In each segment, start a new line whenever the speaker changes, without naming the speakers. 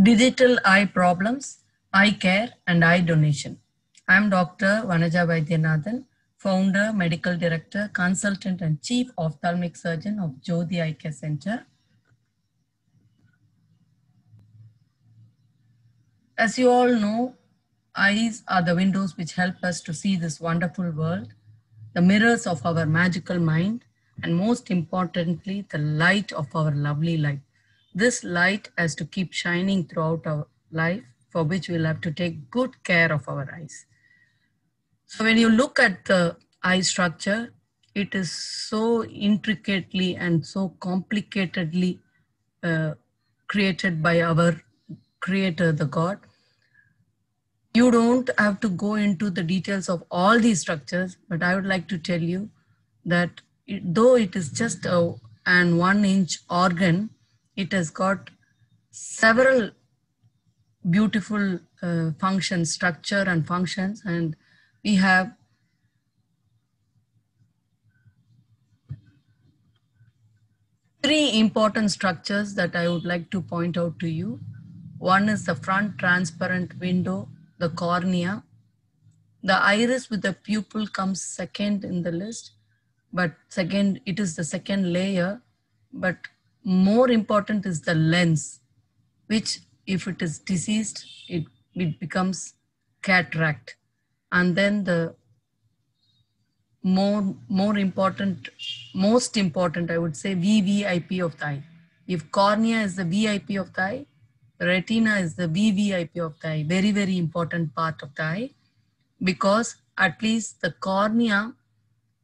Digital eye problems, eye care, and eye donation. I am Dr. Vanaja Vaidyanathan, founder, medical director, consultant, and chief ophthalmic surgeon of Jyoti Eye Care Center. As you all know, eyes are the windows which help us to see this wonderful world, the mirrors of our magical mind, and most importantly, the light of our lovely life. This light has to keep shining throughout our life, for which we'll have to take good care of our eyes. So when you look at the eye structure, it is so intricately and so complicatedly created by our creator, the God. You don't have to go into the details of all these structures, but I would like to tell you that though it is just an 1-inch organ, it has got several beautiful functions, structure and functions, and we have three important structures that I would like to point out to you. One is the front transparent window, the cornea. The iris with the pupil comes second in the list, but it is the second layer, but more important is the lens, which if it is diseased, it becomes cataract. And then the most important, I would say, VVIP of the eye. If cornea is the VIP of the eye, retina is the VVIP of the eye, very, very important part of the eye, because at least the cornea,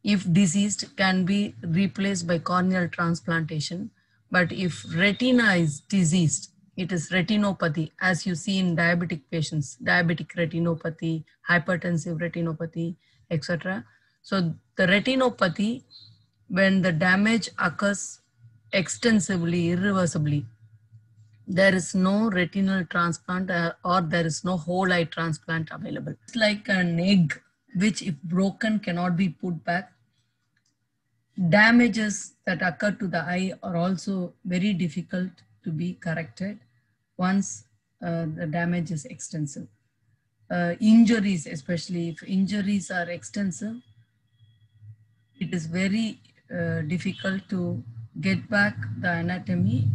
if diseased, can be replaced by corneal transplantation. But if retina is diseased, it is retinopathy, as you see in diabetic patients, diabetic retinopathy, hypertensive retinopathy, etc. So the retinopathy, when the damage occurs extensively, irreversibly, there is no retinal transplant or there is no whole eye transplant available. It's like an egg, which if broken cannot be put back. Damages that occur to the eye are also very difficult to be corrected once the damage is extensive. Injuries, especially if injuries are extensive, it is very difficult to get back the anatomy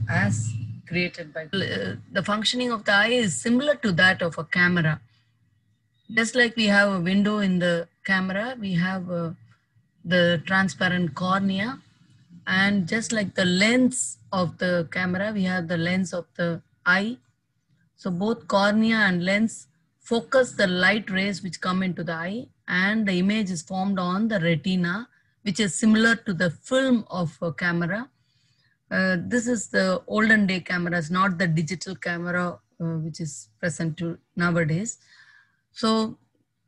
as created by the functioning of the eye is similar to that of a camera. Just like we have a window in the camera, we have the transparent cornea, and just like the lens of the camera, we have the lens of the eye. So both cornea and lens focus the light rays which come into the eye, and the image is formed on the retina, which is similar to the film of a camera. This is the olden day cameras, not the digital camera which is present nowadays. So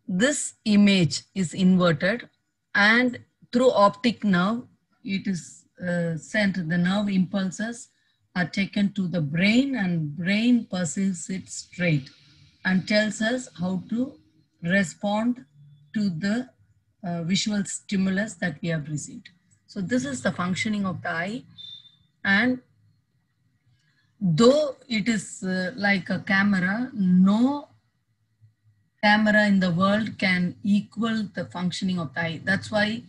this image is inverted, and through optic nerve, it is sent, the nerve impulses are taken to the brain, and brain perceives it straight and tells us how to respond to the visual stimulus that we have received. So this is the functioning of the eye. And though it is like a camera, no camera in the world can equal the functioning of the eye. That's why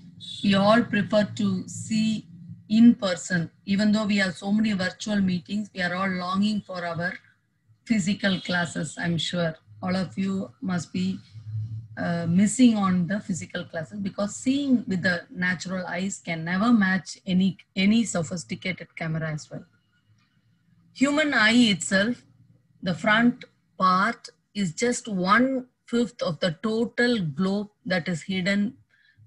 we all prefer to see in person. Even though we have so many virtual meetings, we are all longing for our physical classes. I'm sure all of you must be missing on the physical classes, because seeing with the natural eyes can never match any sophisticated camera as well. Human eye itself, the front part is just 1/5 of the total globe that is hidden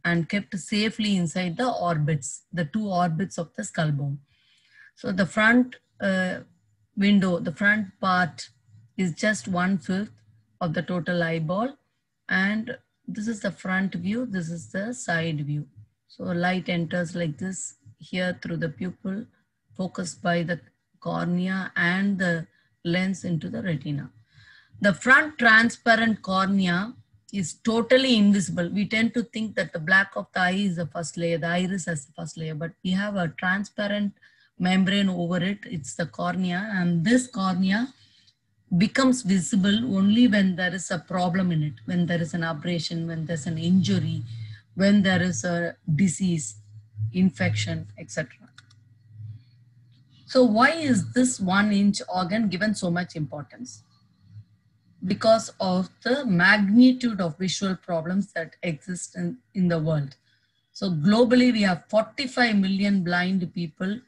and kept safely inside the orbits, the 2 orbits of the skull bone. So the front window, the front part is just 1/5 of the total eyeball. And this is the front view, this is the side view. So light enters like this here through the pupil, focused by the cornea and the lens into the retina. The front transparent cornea is totally invisible. We tend to think that the black of the eye is the first layer, the iris as the first layer, but we have a transparent membrane over it. It's the cornea, and this cornea becomes visible only when there is a problem in it, when there is an abrasion, when there's an injury, when there is a disease, infection, etc. So why is this 1-inch organ given so much importance? Because of the magnitude of visual problems that exist in the world. So globally, we have 45 million blind people,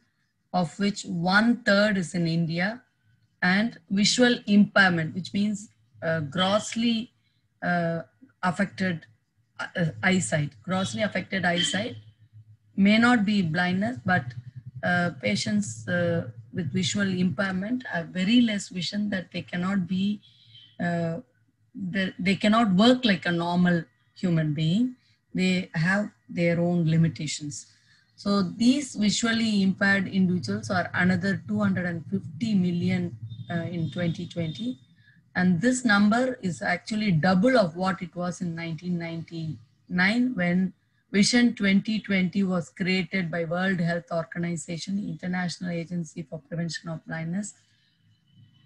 of which 1/3 is in India, and visual impairment, which means grossly affected eyesight may not be blindness, but patients with visual impairment have very less vision, that they cannot be, they cannot work like a normal human being. They have their own limitations. So these visually impaired individuals are another 250 million in 2020. And this number is actually double of what it was in 1999, when Vision 2020 was created by World Health Organization, International Agency for Prevention of Blindness,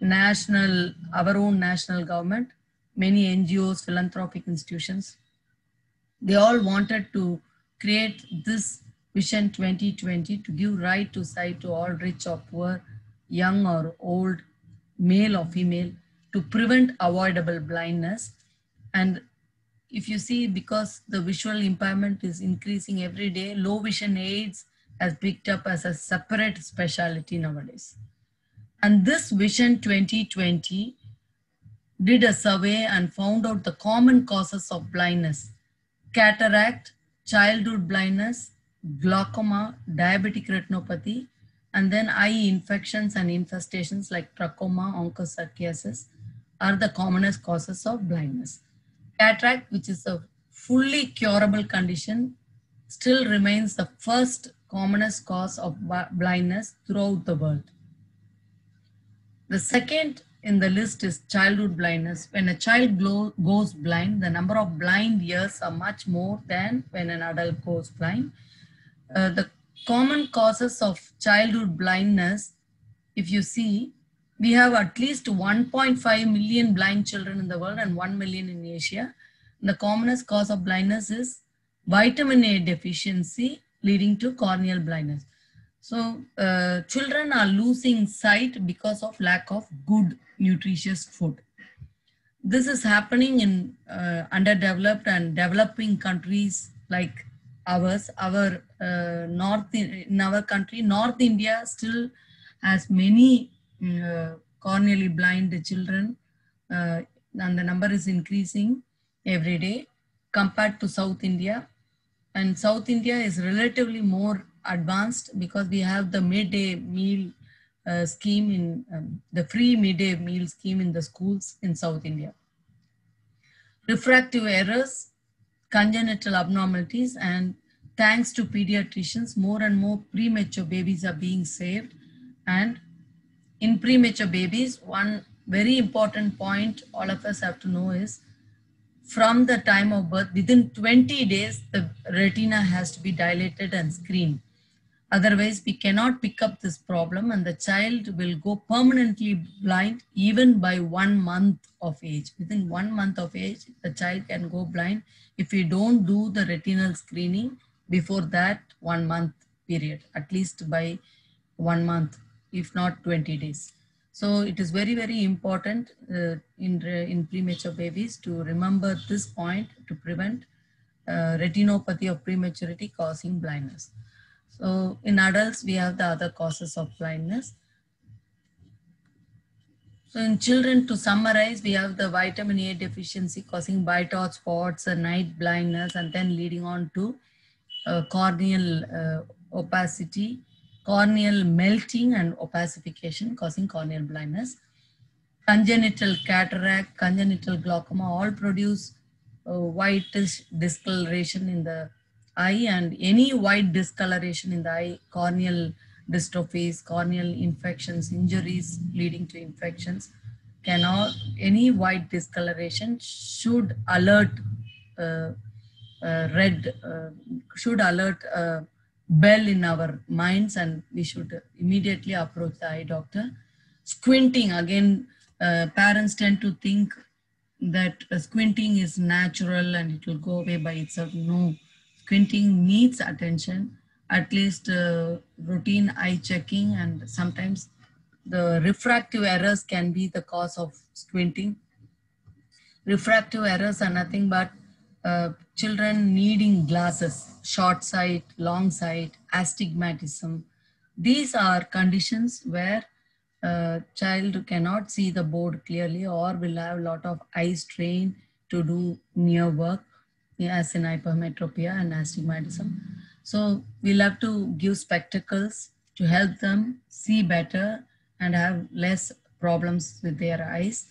our own national government, many NGOs, philanthropic institutions. They all wanted to create this Vision 2020 to give right to sight to all, rich or poor, young or old, male or female, to prevent avoidable blindness. And if you see, because the visual impairment is increasing every day, low vision aids has picked up as a separate specialty nowadays. And this Vision 2020 did a survey and found out the common causes of blindness: cataract, childhood blindness, glaucoma, diabetic retinopathy, and then eye infections and infestations like trachoma, onchocerciasis are the commonest causes of blindness. Cataract, which is a fully curable condition, still remains the first commonest cause of blindness throughout the world. The second in the list is childhood blindness. When a child goes blind, the number of blind years are much more than when an adult goes blind. The common causes of childhood blindness, if you see, we have at least 1.5 million blind children in the world and 1 million in Asia. The commonest cause of blindness is vitamin A deficiency, leading to corneal blindness. So children are losing sight because of lack of good nutritious food. This is happening in underdeveloped and developing countries like ours. In our country, North India still has many corneally blind children, and the number is increasing every day compared to South India. And South India is relatively more advanced because we have the midday meal scheme in the free midday meal scheme in the schools in South India. Refractive errors, congenital abnormalities, and thanks to pediatricians, more and more premature babies are being saved. And in premature babies, one very important point all of us have to know is, from the time of birth, within 20 days, the retina has to be dilated and screened. Otherwise, we cannot pick up this problem, and the child will go permanently blind even by 1 month of age. Within 1 month of age, the child can go blind if we don't do the retinal screening before that 1 month period, at least by 1 month, if not 20 days. So it is very, very important in premature babies to remember this point to prevent retinopathy of prematurity causing blindness. So in adults, we have the other causes of blindness. So in children, to summarize, we have the vitamin A deficiency causing white hot spots and night blindness, and then leading on to corneal opacity, corneal melting and opacification causing corneal blindness. Congenital cataract, congenital glaucoma all produce whitish discoloration in the eye, and any white discoloration in the eye, corneal dystrophies, corneal infections, injuries leading to infections, any white discoloration should alert should alert bell in our minds, and we should immediately approach the eye doctor. Squinting, again, Parents tend to think that squinting is natural and it will go away by itself. No, squinting needs attention, at least routine eye checking, and sometimes the refractive errors can be the cause of squinting. Refractive errors are nothing but children needing glasses, short sight, long sight, astigmatism. These are conditions where a child cannot see the board clearly or will have a lot of eye strain to do near work, as in hypermetropia and astigmatism. So we'll have to give spectacles to help them see better and have less problems with their eyes,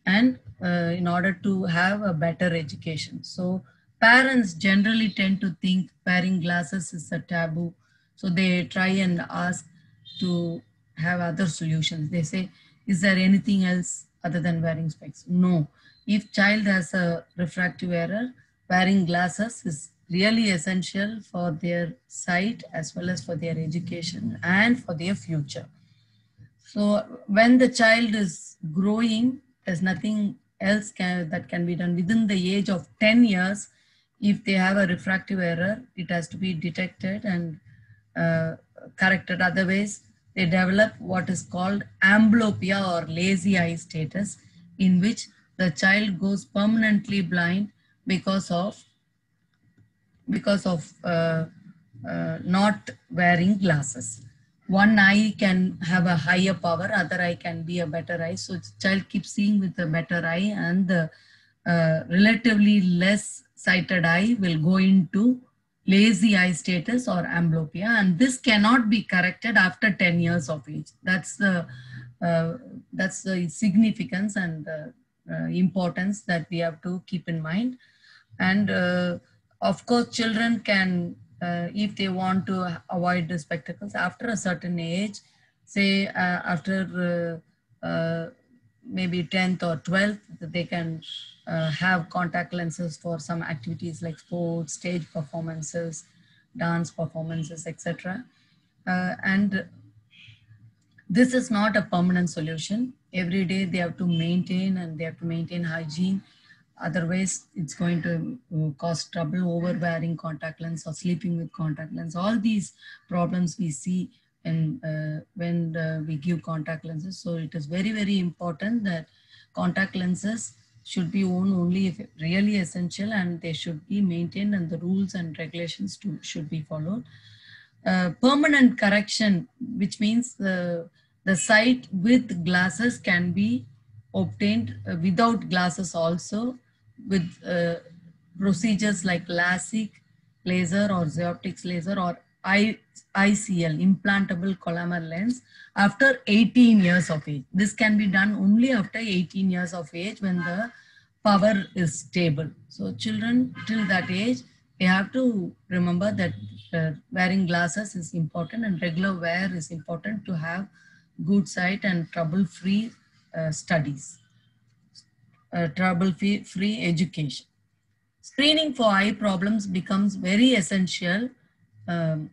and in order to have a better education. So parents generally tend to think wearing glasses is a taboo. So they try and ask to have other solutions. They say, is there anything else other than wearing specs? No. If child has a refractive error, wearing glasses is really essential for their sight as well as for their education and for their future. So when the child is growing, there's nothing else that can be done. Within the age of 10 years, if they have a refractive error, it has to be detected and corrected. Otherwise, they develop what is called amblyopia or lazy eye status, in which the child goes permanently blind because of not wearing glasses. One eye can have a higher power, other eye can be a better eye. So child keeps seeing with a better eye, and the relatively less sighted eye will go into lazy eye status or amblyopia, and this cannot be corrected after 10 years of age. That's the significance and importance that we have to keep in mind. And of course, children can, if they want to avoid the spectacles after a certain age, say after maybe 10th or 12th, they can have contact lenses for some activities like sports, stage performances, dance performances, etc. And this is not a permanent solution. Every day they have to maintain, and they have to maintain hygiene. Otherwise, it's going to cause trouble over wearing contact lens or sleeping with contact lens. All these problems we see when we give contact lenses. So it is very, very important that contact lenses should be worn only if really essential, and they should be maintained, and the rules and regulations should be followed. Permanent correction, which means the sight with glasses can be obtained without glasses also, with procedures like LASIK laser or Xioptics laser or ICL, implantable collamer lens, after 18 years of age. This can be done only after 18 years of age when the power is stable. So children till that age, they have to remember that wearing glasses is important, and regular wear is important to have good sight and trouble-free studies, trouble-free education. Screening for eye problems becomes very essential um,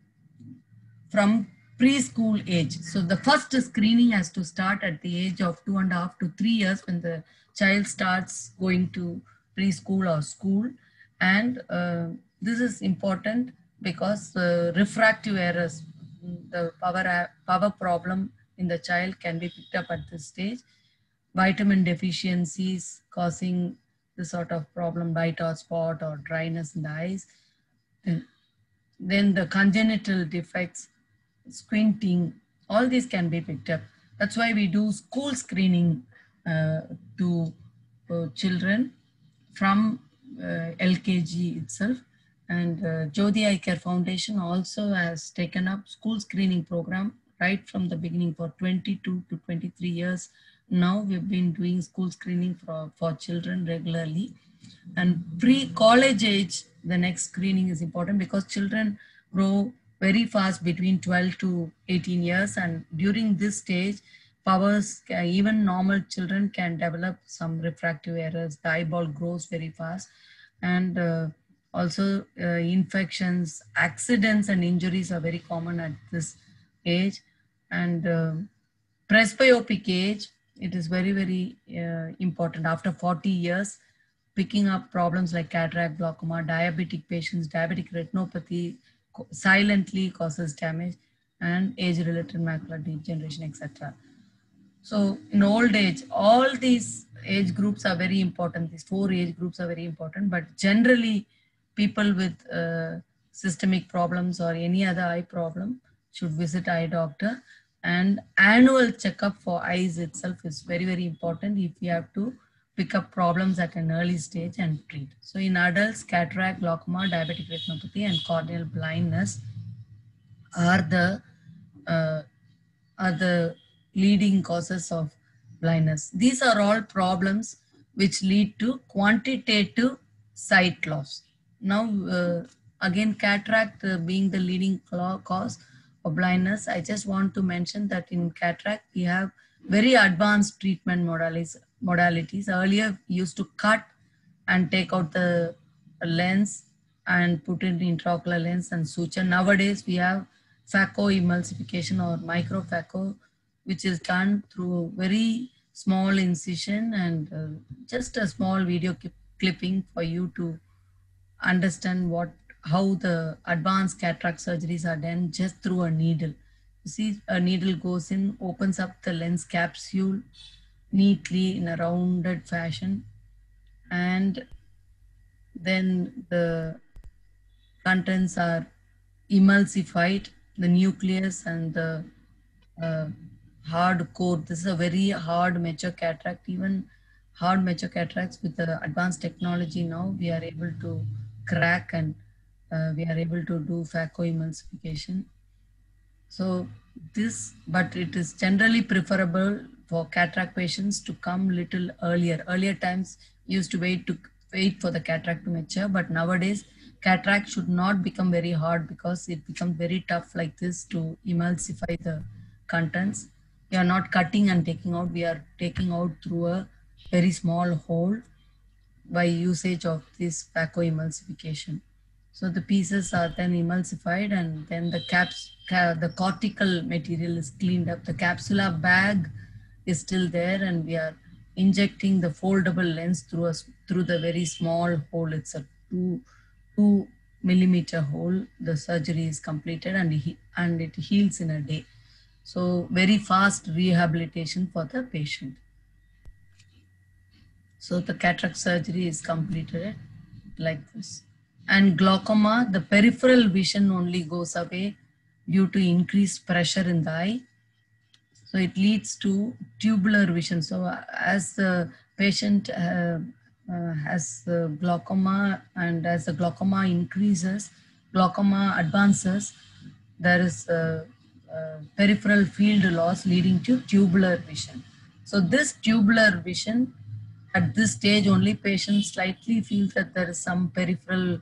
from preschool age. So the first screening has to start at the age of 2.5 to 3 years, when the child starts going to preschool or school. And this is important because refractive errors, the power problem in the child can be picked up at this stage. Vitamin deficiencies causing this sort of problem, white or spot or dryness in the eyes. And then the congenital defects, squinting, all these can be picked up. That's why we do school screening to children from LKG itself. And Jyoti Eye Care Foundation also has taken up school screening program right from the beginning for 22 to 23 years. Now we've been doing school screening for children regularly. And pre-college age, the next screening is important because children grow very fast between 12 to 18 years. And during this stage, powers, even normal children can develop some refractive errors. The eyeball grows very fast. And also infections, accidents and injuries are very common at this age. And presbyopic age, it is very, very important. After 40 years, picking up problems like cataract, glaucoma, diabetic patients, diabetic retinopathy silently causes damage, and age-related macular degeneration, etc. So in old age, all these age groups are very important. These 4 age groups are very important, but generally people with systemic problems or any other eye problem should visit eye doctor. And annual checkup for eyes itself is very, very important if you have to pick up problems at an early stage and treat. So in adults, cataract, glaucoma, diabetic retinopathy, and corneal blindness are the uh, are the leading causes of blindness. These are all problems which lead to quantitative sight loss. Now, again, cataract being the leading cause of blindness, I just want to mention that in cataract, we have very advanced treatment modalities. Earlier, we used to cut and take out the lens and put it in intraocular lens and suture. Nowadays, we have phaco emulsification or microphaco, which is done through very small incision and just a small video clipping for you to understand how the advanced cataract surgeries are done just through a needle. You see, a needle goes in, opens up the lens capsule neatly in a rounded fashion, and then the contents are emulsified, the nucleus and the uh, hard core. This is a very hard mature cataract. Even hard mature cataracts with the advanced technology now, we are able to crack, and we are able to do phacoemulsification. So this, but it is generally preferable for cataract patients to come little earlier. Earlier times used to wait for the cataract to mature, but nowadays cataract should not become very hard because it becomes very tough like this to emulsify the contents. We are not cutting and taking out, we are taking out through a very small hole by usage of this phacoemulsification. So the pieces are then emulsified, and then the cortical material is cleaned up. The capsular bag is still there, and we are injecting the foldable lens through the very small hole. It's a 2 millimeter hole. The surgery is completed, and it heals in a day. So very fast rehabilitation for the patient. So the cataract surgery is completed like this. And glaucoma, the peripheral vision only goes away due to increased pressure in the eye. So it leads to tubular vision. So as the patient has glaucoma, and as the glaucoma increases, glaucoma advances, there is peripheral field loss leading to tubular vision. So this tubular vision, at this stage only patients slightly feel that there is some peripheral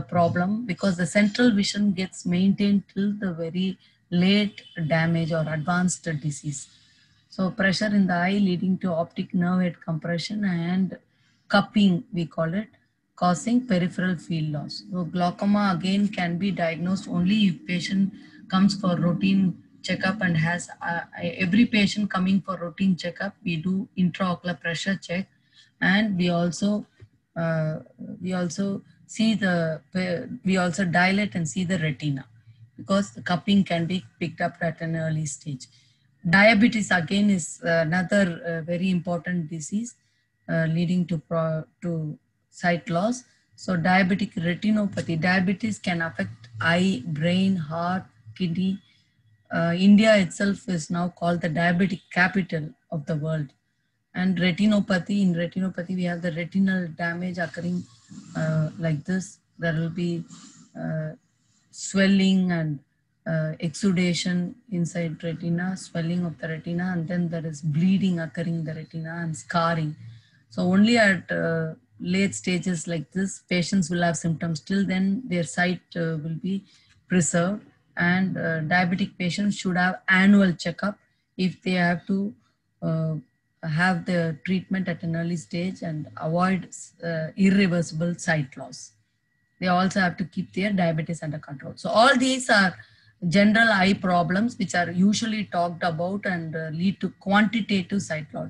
problem, because the central vision gets maintained till the very late damage or advanced disease. So pressure in the eye leading to optic nerve head compression and cupping, we call it, causing peripheral field loss. So glaucoma again can be diagnosed only if patient comes for routine checkup and has every patient coming for routine checkup, we do intraocular pressure check, and we also see we also dilate and see the retina, because the cupping can be picked up at an early stage. Diabetes again is another very important disease leading to sight loss. So diabetic retinopathy, diabetes can affect eye, brain, heart, kidney. India itself is now called the diabetic capital of the world. And retinopathy, in retinopathy, we have the retinal damage occurring like this. There will be swelling and exudation inside retina, swelling of the retina, and then there is bleeding occurring in the retina and scarring. So only at late stages like this, patients will have symptoms. Till then, their sight will be preserved, and diabetic patients should have annual checkup if they have to have the treatment at an early stage and avoid irreversible sight loss. They also have to keep their diabetes under control. So all these are general eye problems which are usually talked about and lead to quantitative sight loss.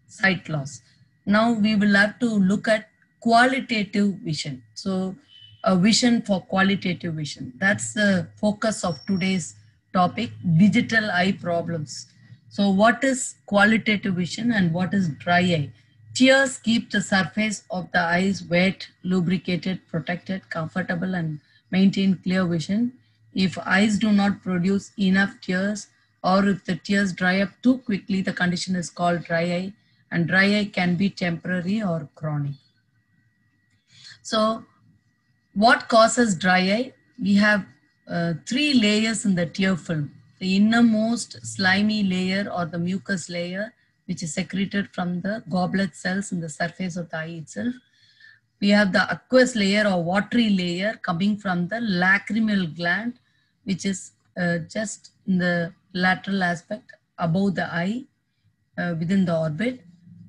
sight loss. Now we will have to look at qualitative vision. So a vision for qualitative vision. That's the focus of today's topic, digital eye problems. So what is qualitative vision and what is dry eye? Tears keep the surface of the eyes wet, lubricated, protected, comfortable, and maintain clear vision. If eyes do not produce enough tears, or if the tears dry up too quickly, the condition is called dry eye, and dry eye can be temporary or chronic. So what causes dry eye? We have 3 layers in the tear film. The innermost slimy layer or the mucus layer, which is secreted from the goblet cells in the surface of the eye itself. We have the aqueous layer or watery layer coming from the lacrimal gland, which is just in the lateral aspect above the eye within the orbit.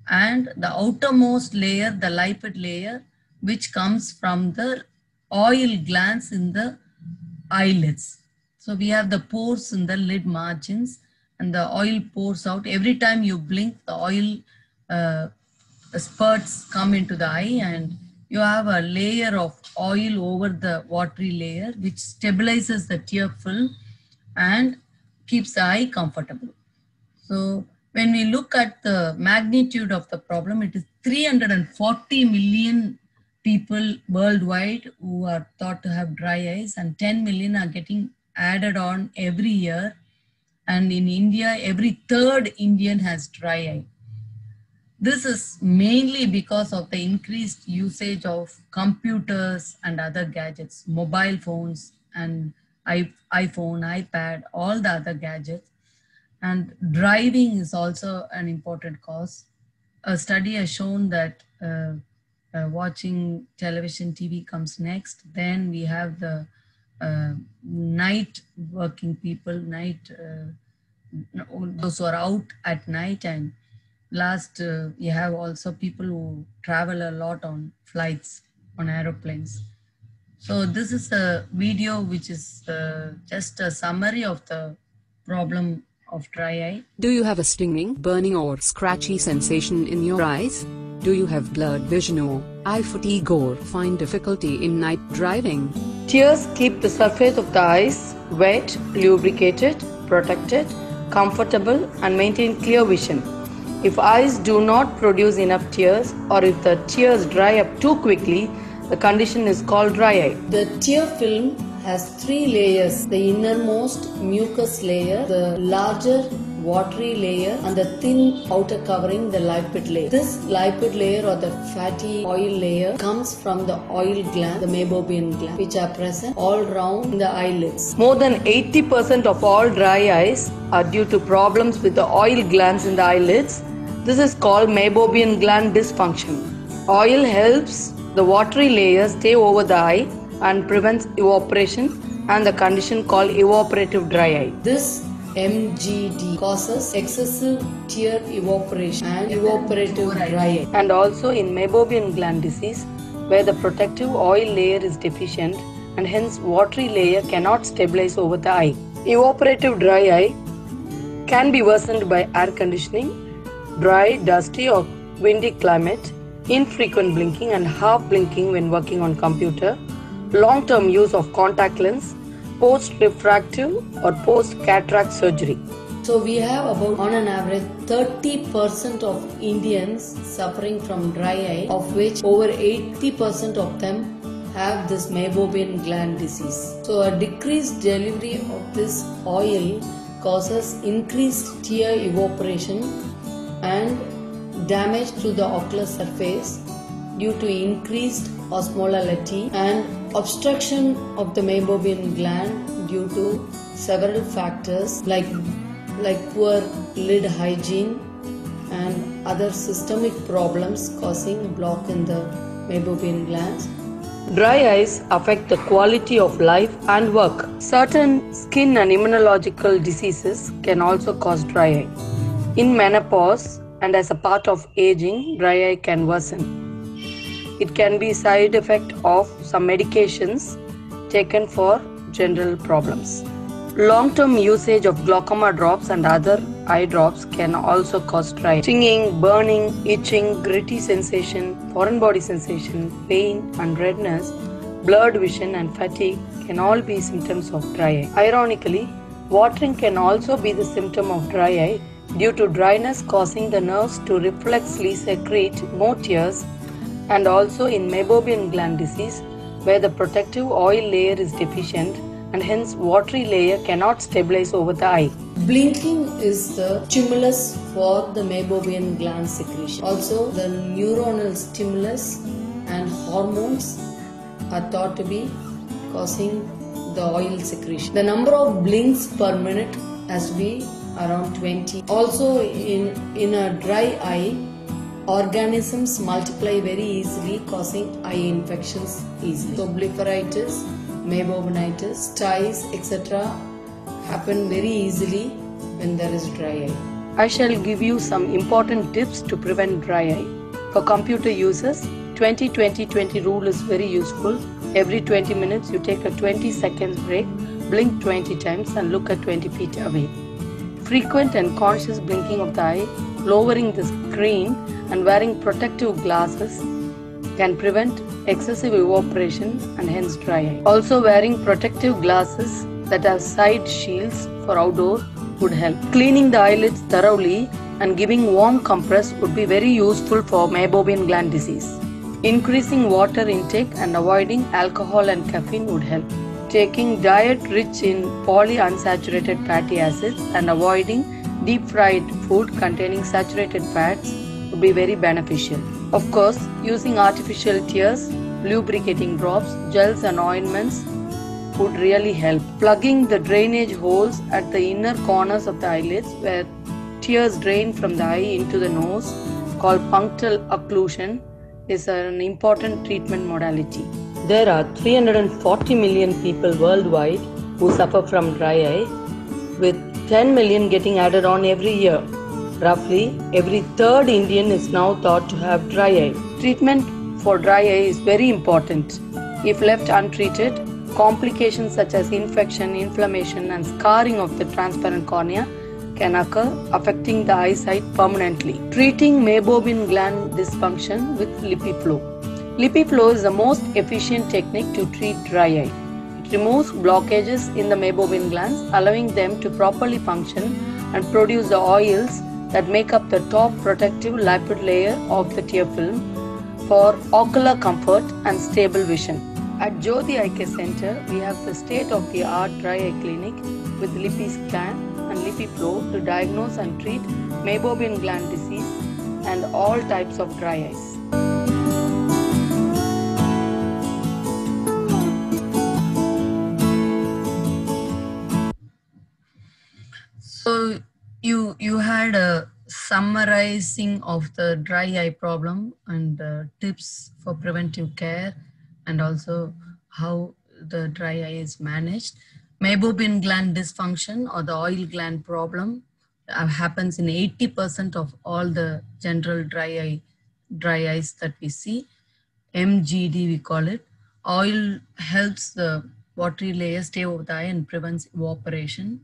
And the outermost layer, the lipid layer, which comes from the oil glands in the eyelids. So we have the pores in the lid margins and the oil pours out. Every time you blink, the oil spurts come into the eye and you have a layer of oil over the watery layer which stabilizes the tear film and keeps the eye comfortable. So when we look at the magnitude of the problem, it is 340 million people worldwide who are thought to have dry eyes, and 10 million are getting added on every year. And in India, every third Indian has dry eye. This is mainly because of the increased usage of computers and other gadgets, mobile phones and iPhone, iPad, all the other gadgets. And driving is also an important cause. A study has shown that watching television, TV comes next. Then we have the night working people, those who are out at night, and last you have also people who travel a lot on flights, on aeroplanes. So this is a video which is just a summary of the problem of dry eye.
Do you have a stinging, burning or scratchy sensation in your eyes? Do you have blurred vision or eye fatigue or find difficulty in night driving?
Tears keep the surface of the eyes wet, lubricated, protected, comfortable and maintain clear vision. If eyes do not produce enough tears or if the tears dry up too quickly, the condition is called dry eye.
The tear film has 3 layers: the innermost mucus layer, the larger watery layer and the thin outer covering, the lipid layer. This lipid layer or the fatty oil layer comes from the oil gland, the meibomian gland, which are present all around the eyelids.
More than 80% of all dry eyes are due to problems with the oil glands in the eyelids. This is called meibomian gland dysfunction. Oil helps the watery layer stay over the eye and prevents evaporation and the condition called evaporative dry eye.
This MGD causes excessive tear evaporation and evaporative dry eye.
And also in meibomian gland disease, where the protective oil layer is deficient and hence watery layer cannot stabilize over the eye. Evaporative dry eye can be worsened by air conditioning, dry, dusty or windy climate, infrequent blinking and half blinking when working on computer, long-term use of contact lens, post-refractive or post-cataract surgery.
So we have about, on an average, 30% of Indians suffering from dry eye, of which over 80% of them have this meibomian gland disease. So a decreased delivery of this oil causes increased tear evaporation and damage to the ocular surface due to increased osmolality and obstruction of the meibomian gland due to several factors like poor lid hygiene and other systemic problems causing block in the meibomian glands.
Dry eyes affect the quality of life and work. Certain skin and immunological diseases can also cause dry eye. In menopause and as a part of aging, dry eye can worsen. It can be a side effect of some medications taken for general problems. Long-term usage of glaucoma drops and other eye drops can also cause dry eye. Stinging, burning, itching, gritty sensation, foreign body sensation, pain and redness, blurred vision and fatigue can all be symptoms of dry eye. Ironically, watering can also be the symptom of dry eye due to dryness causing the nerves to reflexly secrete more tears, and also in Meibomian gland disease where the protective oil layer is deficient and hence watery layer cannot stabilize over the eye.
Blinking is the stimulus for the Meibomian gland secretion. Also, the neuronal stimulus and hormones are thought to be causing the oil secretion. The number of blinks per minute has to be around 20. Also, in a dry eye, organisms multiply very easily, causing eye infections easily. So, blepharitis, meibominitis, styes, etc. happen very easily when there is dry eye.
I shall give you some important tips to prevent dry eye. For computer users, 20-20-20 rule is very useful. Every 20 minutes you take a 20 seconds break, blink 20 times and look at 20 feet away. Frequent and conscious blinking of the eye, lowering the screen and wearing protective glasses can prevent excessive evaporation and hence dry eye. Also, wearing protective glasses that have side shields for outdoor would help. Cleaning the eyelids thoroughly and giving warm compress would be very useful for Meibomian gland disease. Increasing water intake and avoiding alcohol and caffeine would help. Taking diet rich in polyunsaturated fatty acids and avoiding deep fried food containing saturated fats would be very beneficial. Of course, using artificial tears, lubricating drops, gels and ointments would really help. Plugging the drainage holes at the inner corners of the eyelids where tears drain from the eye into the nose, called punctal occlusion, is an important treatment modality. There are 340 million people worldwide who suffer from dry eye, with 10 million getting added on every year. Roughly, every third Indian is now thought to have dry eye. Treatment for dry eye is very important. If left untreated, complications such as infection, inflammation and scarring of the transparent cornea can occur, affecting the eyesight permanently. Treating Meibomian gland dysfunction with LipiFlow. LipiFlow is the most efficient technique to treat dry eye. It removes blockages in the Meibomian glands, allowing them to properly function and produce the oils that make up the top protective lipid layer of the tear film for ocular comfort and stable vision. At Jyoti Eye Care Center, we have the state-of-the-art dry eye clinic with LipiScan and LipiFlow to diagnose and treat Meibomian gland disease and all types of dry eyes.
So you had a summarizing of the dry eye problem and tips for preventive care and also how the dry eye is managed. Meibomian gland dysfunction or the oil gland problem happens in 80% of all the general dry eyes that we see. MGD we call it. Oil helps the watery layer stay over the eye and prevents evaporation.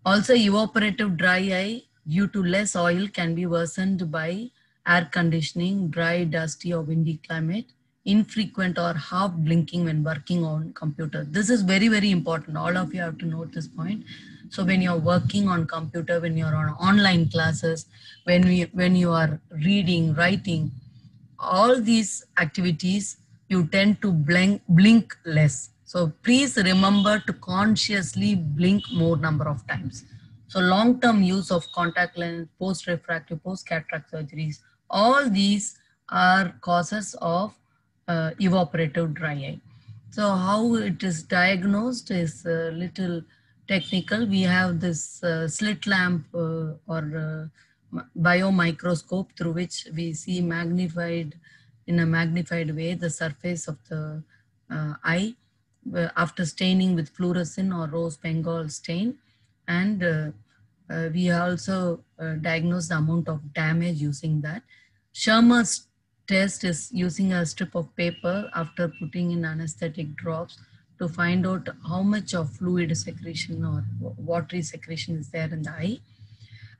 Also, evaporative dry eye due to less oil can be worsened by air conditioning, dry, dusty or windy climate, infrequent or half blinking when working on computer. This is very, very important. All of you have to note this point. So when you're working on computer, when you're on online classes, when you are reading, writing, all these activities, you tend to blink less. So please remember to consciously blink more number of times. So long-term use of contact lens, post-refractive, post-cataract surgeries, all these are causes of evaporative dry eye. So how it is diagnosed is a little technical. We have this slit lamp or biomicroscope through which we see in a magnified way the surface of the eye after staining with fluorescent or rose Bengal stain, and we also diagnose the amount of damage using that. Schirmer's test is using a strip of paper after putting in anesthetic drops to find out how much of fluid secretion or watery secretion is there in the eye.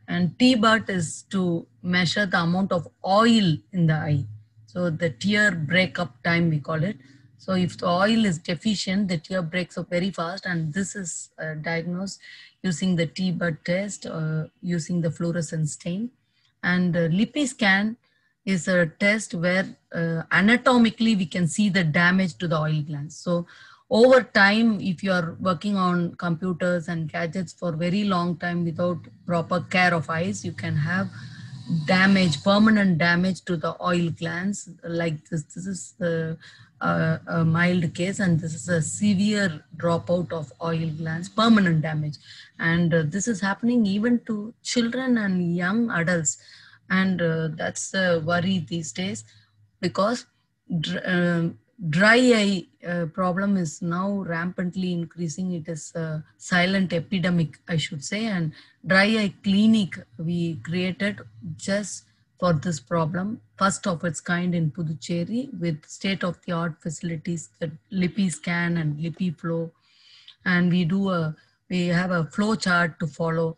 And T-BUT is to measure the amount of oil in the eye. So the tear breakup time, we call it. So if the oil is deficient, the tear breaks up very fast, and this is diagnosed using the T-BUT test, using the fluorescence stain. And Lipi scan is a test where anatomically we can see the damage to the oil glands. So over time, if you are working on computers and gadgets for very long time without proper care of eyes, you can have damage, permanent damage to the oil glands like this. This is a mild case, and this is a severe dropout of oil glands, permanent damage. And this is happening even to children and young adults. And that's a worry these days, because dry eye problem is now rampantly increasing. It is a silent epidemic, I should say. And dry eye clinic we created just for this problem, first of its kind in Puducherry, with state-of-the-art facilities, the Lipi scan and Lipi flow. And we have a flow chart to follow.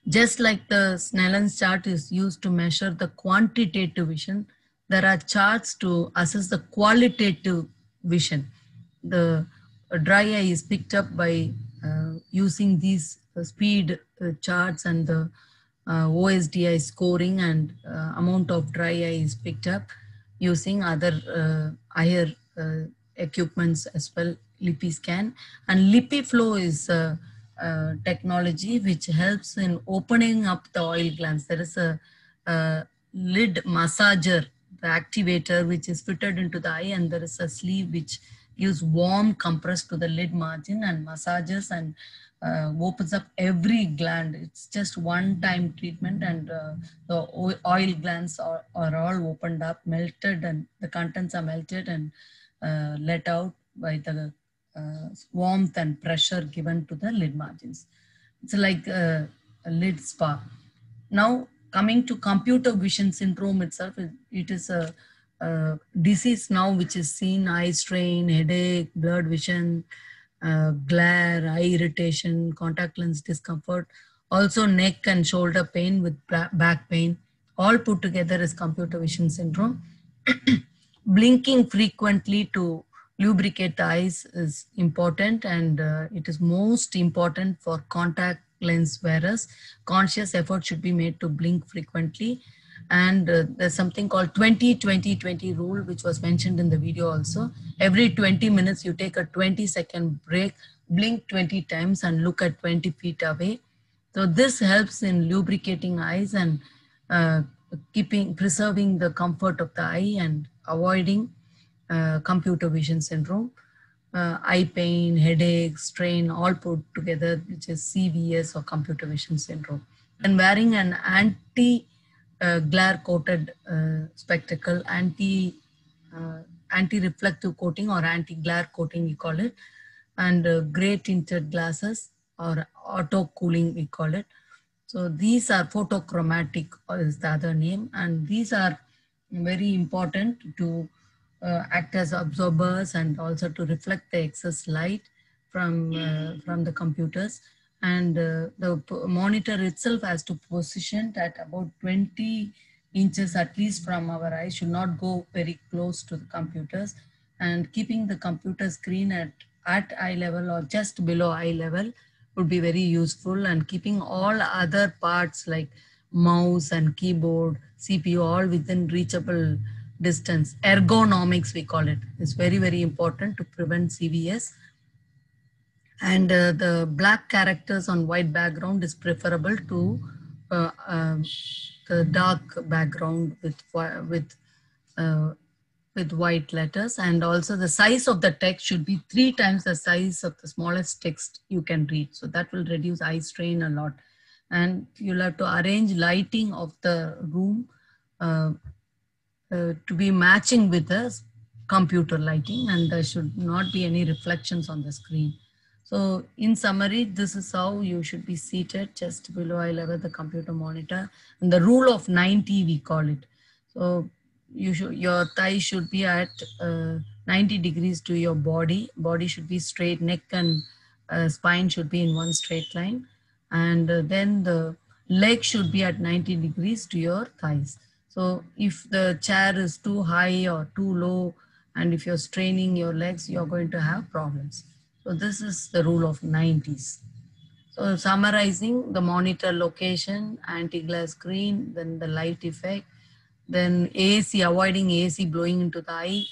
Just like the Snellen's chart is used to measure the quantitative vision, there are charts to assess the qualitative vision. The dry eye is picked up by using these speed charts, and the OSDI scoring, and amount of dry eye is picked up using other higher equipments as well, Lipi scan. And Lipi flow is technology which helps in opening up the oil glands. There is a lid massager, the activator, which is fitted into the eye, and there is a sleeve which gives warm compress to the lid margin and massages and opens up every gland. It's just one-time treatment, and the oil glands are all opened up, melted, and the contents are melted and let out by the warmth and pressure given to the lid margins. It's like a lid spa. Now, coming to computer vision syndrome itself, it is a disease now which is seen: eye strain, headache, blurred vision, glare, eye irritation, contact lens discomfort, also neck and shoulder pain with back pain. All put together is computer vision syndrome. Blinking frequently to lubricate the eyes is important, and it is most important for contact lens wearers. Conscious effort should be made to blink frequently. And there's something called 20-20-20 rule, which was mentioned in the video also. Every 20 minutes, you take a 20-second break, blink 20 times and look at 20 feet away. So this helps in lubricating eyes and preserving the comfort of the eye and avoiding computer vision syndrome. Eye pain, headache, strain, all put together, which is CVS or computer vision syndrome. And wearing an anti-glare coated spectacle, anti-reflective coating or anti-glare coating, we call it, and gray tinted glasses or auto cooling, we call it. So these are photochromatic, is the other name, and these are very important to act as absorbers and also to reflect the excess light from the computers. And the monitor itself has to position at about 20 inches at least from our eyes, should not go very close to the computers, and keeping the computer screen at eye level or just below eye level would be very useful, and keeping all other parts like mouse and keyboard, CPU, all within reachable distance. Ergonomics, we call it, is very, very important to prevent CVS. And the black characters on white background is preferable to the dark background with white letters. And also the size of the text should be 3 times the size of the smallest text you can read. So that will reduce eye strain a lot. And you'll have to arrange lighting of the room to be matching with the computer lighting, and there should not be any reflections on the screen. So in summary, this is how you should be seated, just below eye level, the computer monitor. And the rule of 90, we call it. So your thigh should be at 90 degrees to your body. Body should be straight, neck and spine should be in one straight line. And then the leg should be at 90 degrees to your thighs. So if the chair is too high or too low, and if you're straining your legs, you're going to have problems. So this is the rule of 90s. So summarizing, the monitor location, anti-glare screen, then the light effect, then AC, avoiding AC blowing into the eye,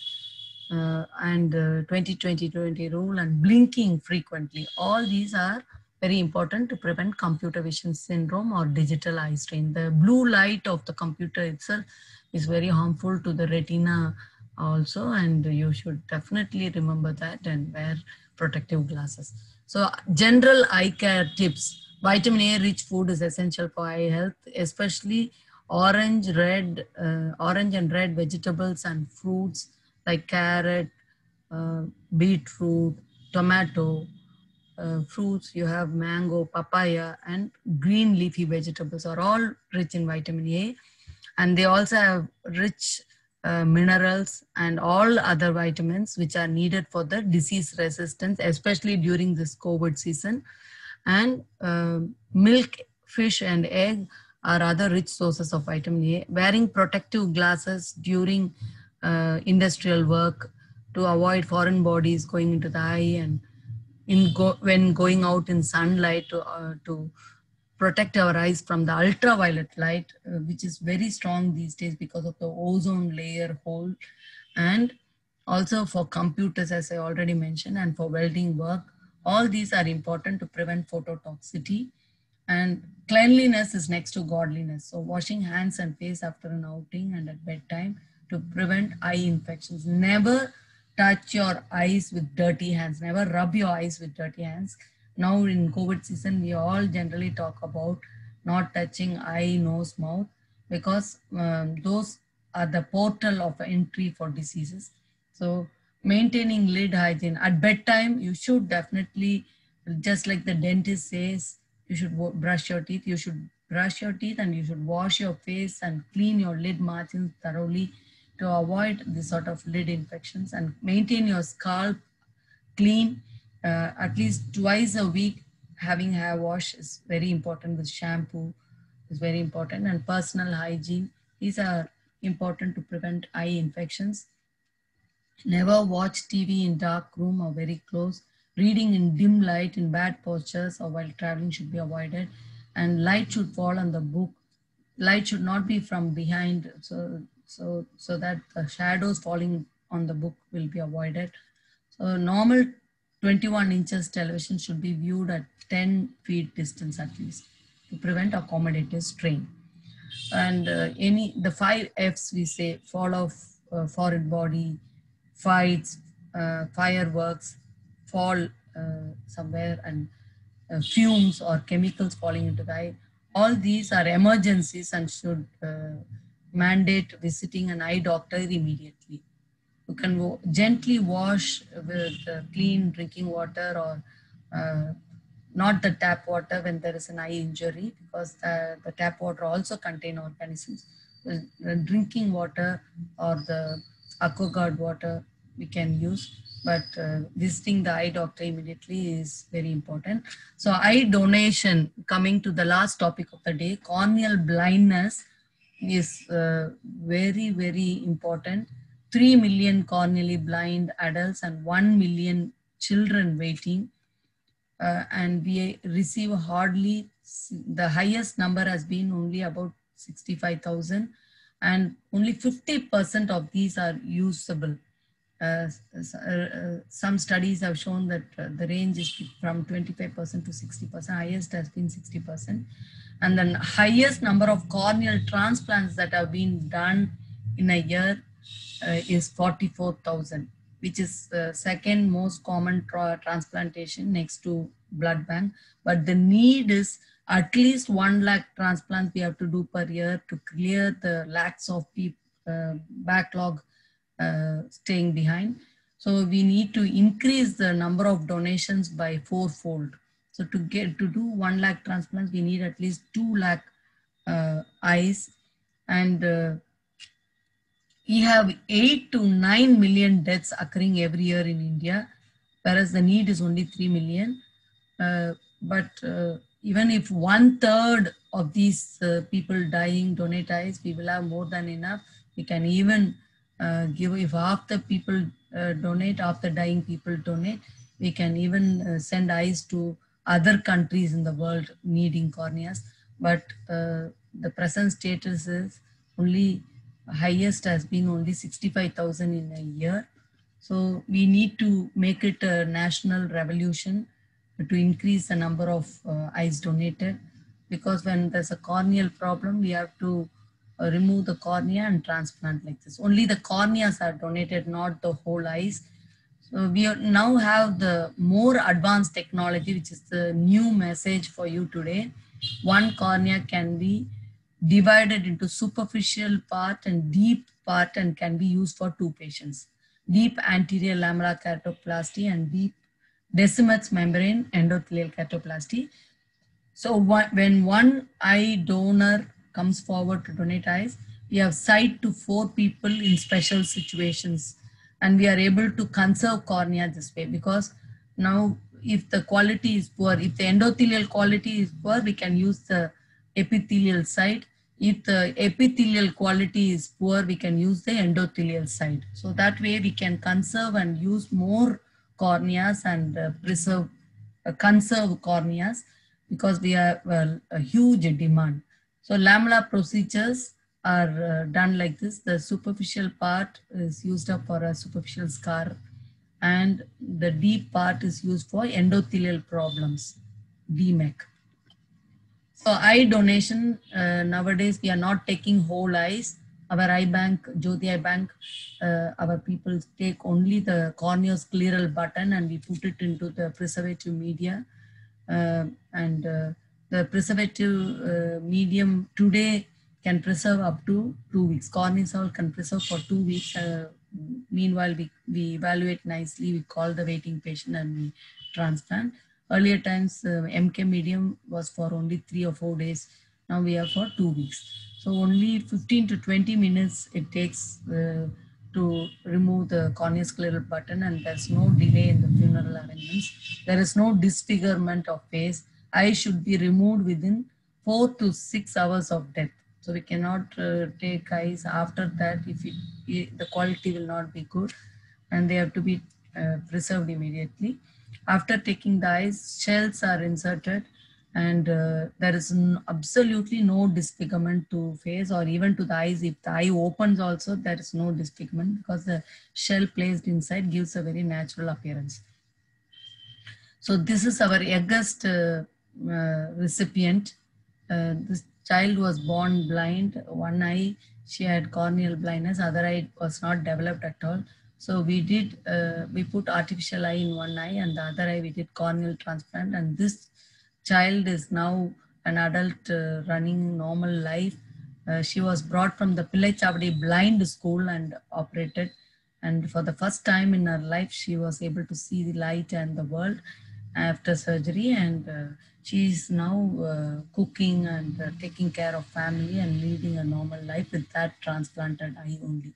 and 20-20-20 rule, and blinking frequently. All these are very important to prevent computer vision syndrome or digital eye strain. The blue light of the computer itself is very harmful to the retina also, and you should definitely remember that and wear protective glasses. So general eye care tips. Vitamin A rich food is essential for eye health, especially orange and red vegetables and fruits like carrot, beetroot, tomato, fruits. You have mango, papaya, and green leafy vegetables are all rich in vitamin A. And they also have rich minerals and all other vitamins which are needed for the disease resistance, especially during this COVID season. And milk, fish, and egg are other rich sources of vitamin A. Wearing protective glasses during industrial work to avoid foreign bodies going into the eye, and when going out in sunlight to protect our eyes from the ultraviolet light, which is very strong these days because of the ozone layer hole, and also for computers, as I already mentioned, and for welding work. All these are important to prevent phototoxicity. And cleanliness is next to godliness. So washing hands and face after an outing and at bedtime to prevent eye infections. Never touch your eyes with dirty hands. Never rub your eyes with dirty hands. Now in COVID season, we all generally talk about not touching eye, nose, mouth, because those are the portal of entry for diseases. So maintaining lid hygiene. At bedtime, you should definitely, just like the dentist says, you should brush your teeth. You should brush your teeth and you should wash your face and clean your lid margins thoroughly to avoid this sort of lid infections, and maintain your scalp clean. At least twice a week. Having hair wash is very important, with shampoo is very important, and personal hygiene. These are important to prevent eye infections. Never watch TV in dark room or very close. Reading in dim light in bad postures or while traveling should be avoided, and light should fall on the book. Light should not be from behind, so that the shadows falling on the book will be avoided. So normal 21 inches television should be viewed at 10 feet distance at least to prevent accommodative strain. And the 5 F's we say: fall of foreign body, fights, fireworks, fall somewhere, and fumes or chemicals falling into the eye. All these are emergencies and should mandate visiting an eye doctor immediately. You can gently wash with clean drinking water, or not the tap water when there is an eye injury, because the tap water also contain organisms. The drinking water or the AquaGuard water we can use, but visiting the eye doctor immediately is very important. So eye donation, coming to the last topic of the day, corneal blindness is very, very important. 3 million corneally blind adults and 1 million children waiting. And we receive hardly, the highest number has been only about 65,000, and only 50% of these are usable. Some studies have shown that the range is from 25% to 60%, highest has been 60%. And the highest number of corneal transplants that have been done in a year is 44,000, which is the second most common transplantation next to blood bank. But the need is at least 1 lakh transplants we have to do per year to clear the lakhs of backlog staying behind. So we need to increase the number of donations by 4-fold. So to do 1 lakh transplants, we need at least 2 lakh eyes, and we have 8 to 9 million deaths occurring every year in India, whereas the need is only 3 million. But even if 1/3 of these people dying donate eyes, we will have more than enough. We can even give, if half the people donate, half the dying people donate, we can even send eyes to other countries in the world needing corneas. But the present status is only highest has been only 65,000 in a year. So we need to make it a national revolution to increase the number of eyes donated, because when there's a corneal problem, we have to remove the cornea and transplant like this. Only the corneas are donated, not the whole eyes. So we now have the more advanced technology, which is the new message for you today. One cornea can be divided into superficial part and deep part and can be used for 2 patients. Deep anterior lamellar keratoplasty and deep Descemet's membrane endothelial keratoplasty. So when one eye donor comes forward to donate eyes, we have sight to 4 people in special situations, and we are able to conserve cornea this way, because now if the quality is poor, if the endothelial quality is poor, we can use the epithelial side. If the epithelial quality is poor, we can use the endothelial side. So that way we can conserve and use more corneas and conserve corneas, because we have a huge demand. So lamellar procedures are done like this. The superficial part is used up for a superficial scar, and the deep part is used for endothelial problems, DMEC. So eye donation, nowadays we are not taking whole eyes. Our eye bank, Jyoti Eye Bank, our people take only the corneoscleral button and we put it into the preservative media. The preservative medium today can preserve up to 2 weeks. Corneasol can preserve for 2 weeks. Meanwhile, we evaluate nicely, we call the waiting patient and we transplant. Earlier times, MK medium was for only 3 or 4 days. Now we are for 2 weeks. So only 15 to 20 minutes it takes to remove the corneoscleral button, and there's no delay in the funeral arrangements. There is no disfigurement of face. Eye should be removed within 4 to 6 hours of death. So we cannot take eyes after that if the quality will not be good, and they have to be preserved immediately. After taking the eyes, shells are inserted, and there is absolutely no disfigurement to face or even to the eyes. If the eye opens also, there is no disfigurement, because the shell placed inside gives a very natural appearance. So this is our youngest recipient. This child was born blind. One eye, she had corneal blindness, other eye was not developed at all. So we did, we put artificial eye in one eye, and the other eye we did corneal transplant. And this child is now an adult running normal life. She was brought from the Pillai Chavadi blind school and operated. And for the first time in her life, she was able to see the light and the world after surgery. And she is now cooking and taking care of family and leading a normal life with that transplanted eye only.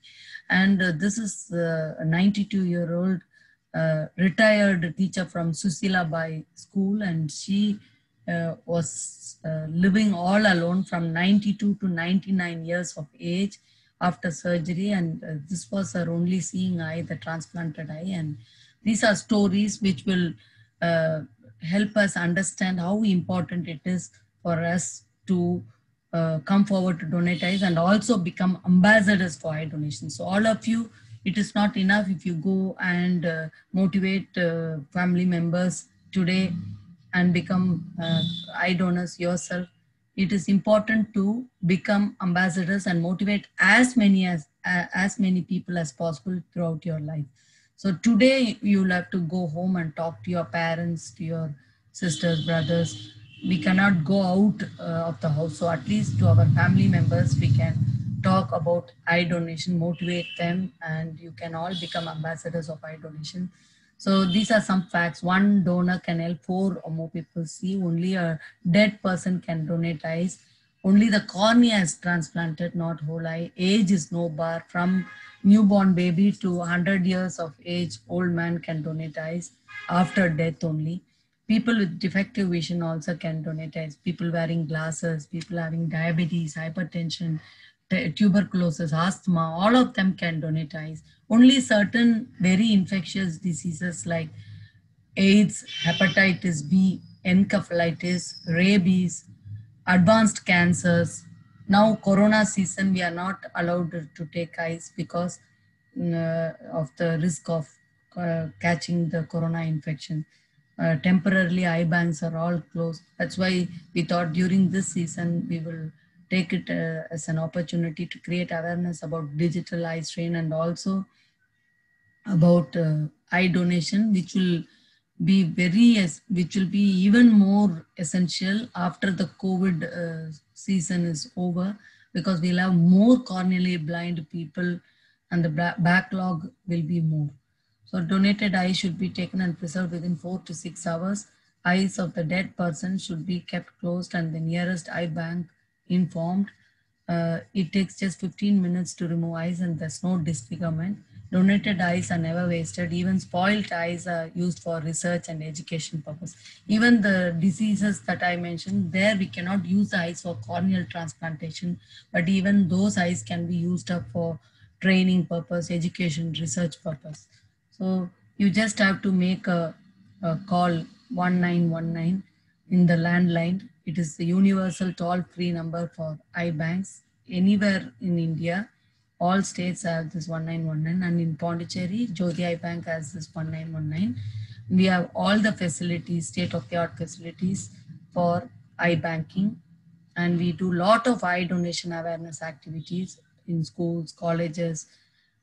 And this is a 92-year-old retired teacher from Susila Bai school, and she was living all alone from 92 to 99 years of age after surgery, and this was her only seeing eye, the transplanted eye. And these are stories which will help us understand how important it is for us to come forward to donate eyes and also become ambassadors for eye donation. So all of you, it is not enough if you go and motivate family members today and become eye donors yourself. It is important to become ambassadors and motivate as many people as possible throughout your life. So today you'll have to go home and talk to your parents, to your sisters, brothers. We cannot go out of the house. So at least to our family members, we can talk about eye donation, motivate them, and you can all become ambassadors of eye donation. So these are some facts. One donor can help 4 or more people see. Only a dead person can donate eyes. Only the cornea is transplanted, not whole eye. Age is no bar. From newborn baby to 100 years of age, old man can donate eyes after death only. People with defective vision also can donate eyes. People wearing glasses, people having diabetes, hypertension, tuberculosis, asthma, all of them can donate eyes. Only certain very infectious diseases like AIDS, hepatitis B, encephalitis, rabies, advanced cancers. Now, corona season, we are not allowed to take eyes because of the risk of catching the corona infection. Temporarily, eye banks are all closed. That's why we thought during this season, we will take it as an opportunity to create awareness about digital eye strain and also about eye donation, which will be which will be even more essential after the COVID season is over, because we'll have more corneally blind people and the backlog will be more. So donated eye should be taken and preserved within 4 to 6 hours. Eyes of the dead person should be kept closed and the nearest eye bank informed. It takes just 15 minutes to remove eyes and there's no disfigurement. Donated eyes are never wasted. Even spoiled eyes are used for research and education purpose. Even the diseases that I mentioned, there we cannot use the eyes for corneal transplantation, but even those eyes can be used up for training purpose, education, research purpose. So you just have to make a call 1919 in the landline. It is the universal toll-free number for eye banks anywhere in India. All states have this 1919, and in Pondicherry, Jyoti Eye Bank has this 1919. We have all the facilities, state-of-the-art facilities for eye banking, and we do a lot of eye donation awareness activities in schools, colleges,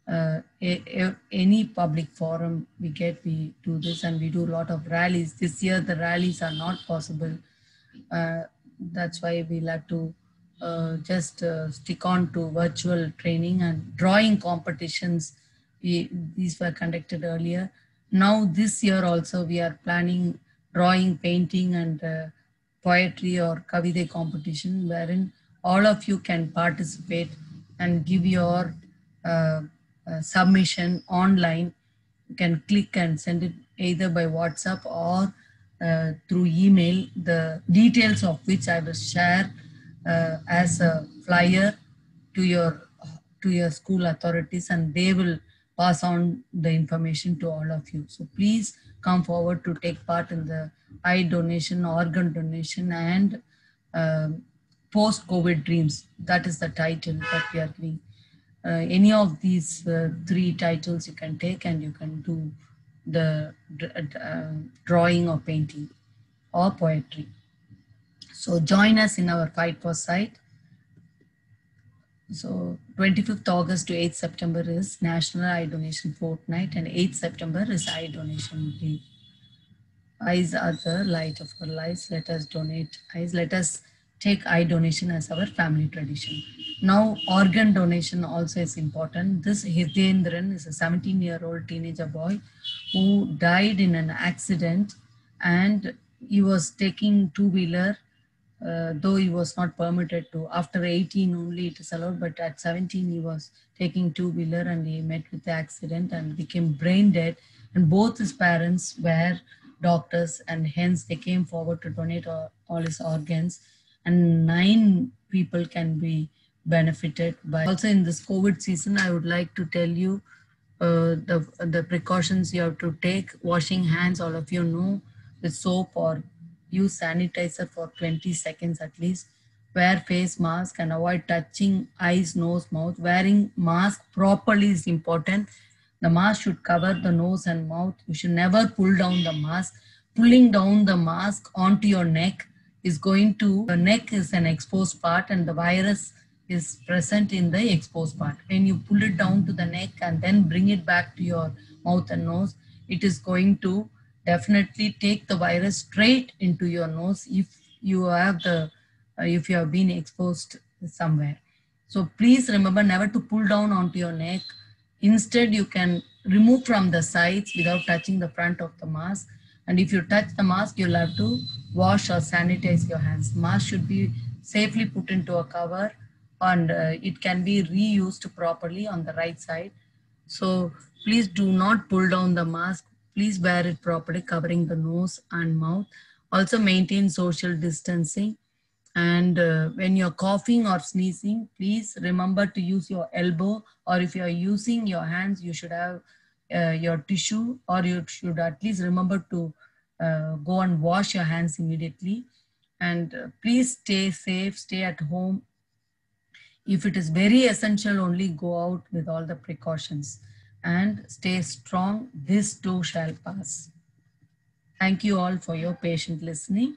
any public forum we do this, and we do a lot of rallies. This year, the rallies are not possible. That's why we'll have to just stick on to virtual training and drawing competitions. These were conducted earlier. Now this year also we are planning drawing, painting and poetry or Kavide competition, wherein all of you can participate and give your submission online. You can click and send it either by WhatsApp or through email, the details of which I will share as a flyer to your school authorities, and they will pass on the information to all of you. So please come forward to take part in the eye donation, organ donation, and post-COVID dreams. That is the title that we are giving. Any of these 3 titles you can take, and you can do the drawing or painting or poetry. So join us in our Fight for Sight. So 25th August to 8th September is National Eye Donation Fortnight, and 8th September is Eye Donation Day. Eyes are the light of our lives. Let us donate eyes. Let us take eye donation as our family tradition. Now, organ donation also is important. This Hridendran is a 17-year-old teenager boy who died in an accident, and he was taking two-wheeler, though he was not permitted to. After 18 only it is allowed, but at 17 he was taking two-wheeler and he met with the accident and became brain dead. And both his parents were doctors, and hence they came forward to donate all his organs. And 9 people can be benefited by. Also in this COVID season, I would like to tell you the precautions you have to take. Washing hands, all of you know, with soap, or use sanitizer for 20 seconds at least. Wear face mask and avoid touching eyes, nose, mouth. Wearing mask properly is important. The mask should cover the nose and mouth. You should never pull down the mask. Pulling down the mask onto your neck is going to, the neck is an exposed part and the virus is present in the exposed part. When you pull it down to the neck and then bring it back to your mouth and nose, it is going to definitely take the virus straight into your nose if you have been exposed somewhere. So please remember never to pull down onto your neck. Instead, you can remove from the sides without touching the front of the mask. And if you touch the mask, you'll have to wash or sanitize your hands. Mask should be safely put into a cover, and it can be reused properly on the right side. So please do not pull down the mask. please wear it properly, covering the nose and mouth. Also maintain social distancing. And when you're coughing or sneezing, please remember to use your elbow, or if you're using your hands, you should have your tissue, or you should at least remember to go and wash your hands immediately. And please stay safe, stay at home. If it is very essential, only go out with all the precautions and stay strong. This too shall pass. Thank you all for your patient listening.